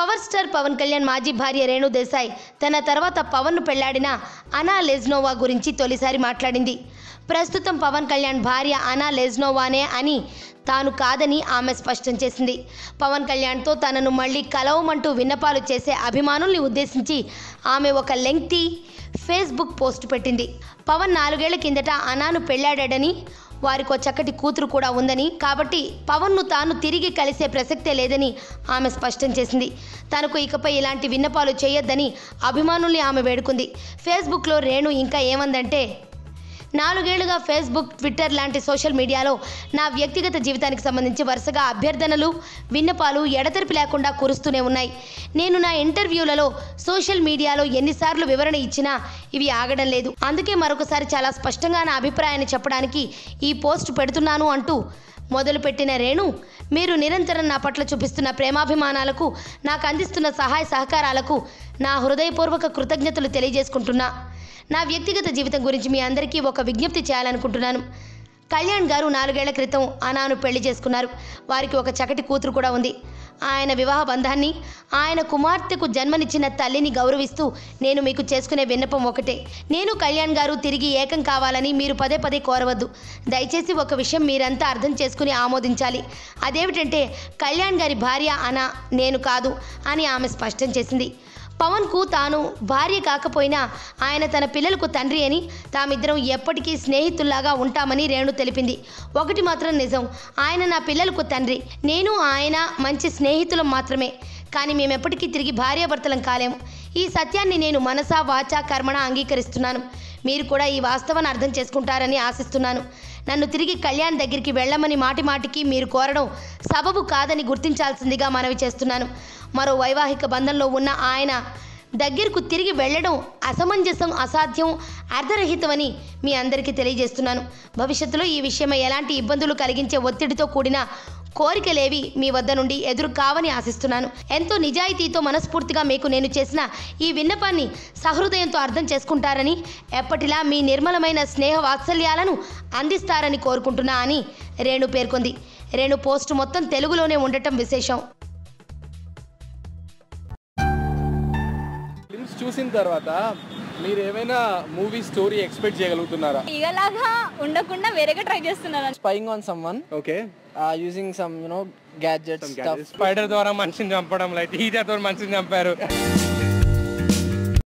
Power star Pawan Kalyan మాజీ భార్య రేణు దేశాయ్ తన తర్వాత పవన్ను పెళ్లాడిన అనా లెజ్నోవా గురించి తొలిసారి మాట్లాడింది. ప్రస్తుతం పవన్ కళ్యాణ్ భార్య అనా లెజ్నోవానే అని తాను కాదని ఆమె స్పష్టం చేసింది. పవన్ కళ్యాణ్తో తనను మళ్ళీ కలవమంటూ విన్నపాలు చేసే అభిమానుల్ని ఉద్దేశించి ఆమె ఒక లెంగ్తీ ఫేస్బుక్ పోస్ట్ పెట్టింది. పవన్ 4 ఏళ్ల కిందట అనాను పెళ్లాడాడని, వారికో చక్కటి కూతురు కూడా ఉందని, కాబట్టి పవన్ను తాను తిరిగి కలిసే ప్రసక్తే లేదని ఆమె స్పష్టం చేసింది. తనకు ఇకపై ఇలాంటి విన్నపాలు చేయొద్దని అభిమానుల్ని ఆమె వేడుకుంది. ఫేస్బుక్లో రేణు ఇంకా ఏమందంటే, 4 ఏళ్లుగా ఫేస్బుక్, ట్విట్టర్ లాంటి సోషల్ మీడియాలో నా వ్యక్తిగత జీవితానికి సంబంధించి వరుసగా అభ్యర్థనలు, విన్నపాలు ఎడతెరిపి లేకుండా కురుస్తూనే ఉన్నాయి. నేను నా ఇంటర్వ్యూలలో సోషల్ మీడియాలో ఎన్నిసార్లు వివరణ ఇచ్చినా ఇవి ఆగడం లేదు. అందుకే మరొకసారి చాలా స్పష్టంగా నా అభిప్రాయాన్ని చెప్పడానికి ఈ పోస్ట్ పెడుతున్నాను అంటూ మొదలుపెట్టిన రేణు, మీరు నిరంతరం నా పట్ల చూపిస్తున్న ప్రేమాభిమానాలకు, నాకు అందిస్తున్న సహాయ సహకారాలకు నా హృదయపూర్వక కృతజ్ఞతలు తెలియజేసుకుంటున్నా. నా వ్యక్తిగత జీవితం గురించి మీ అందరికీ ఒక విజ్ఞప్తి చేయాలనుకుంటున్నాను. కళ్యాణ్ గారు 4 ఏళ్ల క్రితం అనాను పెళ్లి చేసుకున్నారు. వారికి ఒక చక్కటి కూతురు కూడా ఉంది. ఆయన వివాహ బంధాన్ని, ఆయన కుమార్తెకు జన్మనిచ్చిన తల్లిని గౌరవిస్తూ నేను మీకు చేసుకునే విన్నపం ఒకటే. నేను కళ్యాణ్ గారు తిరిగి ఏకం కావాలని మీరు పదే పదే కోరవద్దు. దయచేసి ఒక విషయం మీరంతా అర్థం చేసుకుని ఆమోదించాలి. అదేమిటంటే, కళ్యాణ్ గారి భార్య అనా, నేను కాదు అని ఆమె స్పష్టం చేసింది. పవన్కు తాను భార్య కాకపోయినా ఆయన తన పిల్లలకు తండ్రి అని, తామిద్దరం ఎప్పటికీ స్నేహితుల్లాగా ఉంటామని రేణు తెలిపింది. ఒకటి మాత్రం నిజం, ఆయన నా పిల్లలకు తండ్రి, నేను ఆయన మంచి స్నేహితులం మాత్రమే. కానీ మేమెప్పటికీ తిరిగి భార్యాభర్తలం కాలేము. ఈ సత్యాన్ని నేను మనసా వాచా కర్మణ అంగీకరిస్తున్నాను. మీరు కూడా ఈ వాస్తవాన్ని అర్థం చేసుకుంటారని ఆశిస్తున్నాను. నన్ను తిరిగి కళ్యాణ్ దగ్గరికి వెళ్ళమని మాటి మాటికి మీరు కోరడం సబబు కాదని గుర్తించాల్సిందిగా మనవి చేస్తున్నాను. మరో వైవాహిక బంధంలో ఉన్న ఆయన దగ్గరకు తిరిగి వెళ్ళడం అసమంజసం, అసాధ్యం, అర్ధరహితమని మీ అందరికీ తెలియజేస్తున్నాను. భవిష్యత్తులో ఈ విషయమై ఎలాంటి ఇబ్బందులు కలిగించే ఒత్తిడితో కూడిన కోరికలేవి మీ వద్ద నుండి ఎదురు కావని ఆశిస్తున్నాను. ఎంతో నిజాయితీతో మనస్ఫూర్తిగా మీకు నేను చేసిన ఈ విన్నపాన్ని సహృదయంతో అర్థం చేసుకుంటారని, ఎప్పటిలా మీ నిర్మలమైన స్నేహ వాత్సల్యాలను అందిస్తారని కోరుకుంటున్నా అని రేణు పేర్కొంది. రేణు పోస్ట్ మొత్తం తెలుగులోనే ఉండటం విశేషం. ఫిల్మ్స్ చూసిన తర్వాత మీరు ఏమైనా మూవీ స్టోరీ ఎక్స్పెక్ట్ చేయగలుగుతున్నారా? ఇలాగా ఉండకుండా వేరేగా ట్రై చేస్తున్నాను. Spying on someone, okay, using some gadgets, spider ద్వారా మనిషిని చంపడం, లైక్ ఈజర్ ద్వారా మనిషిని చంపారు.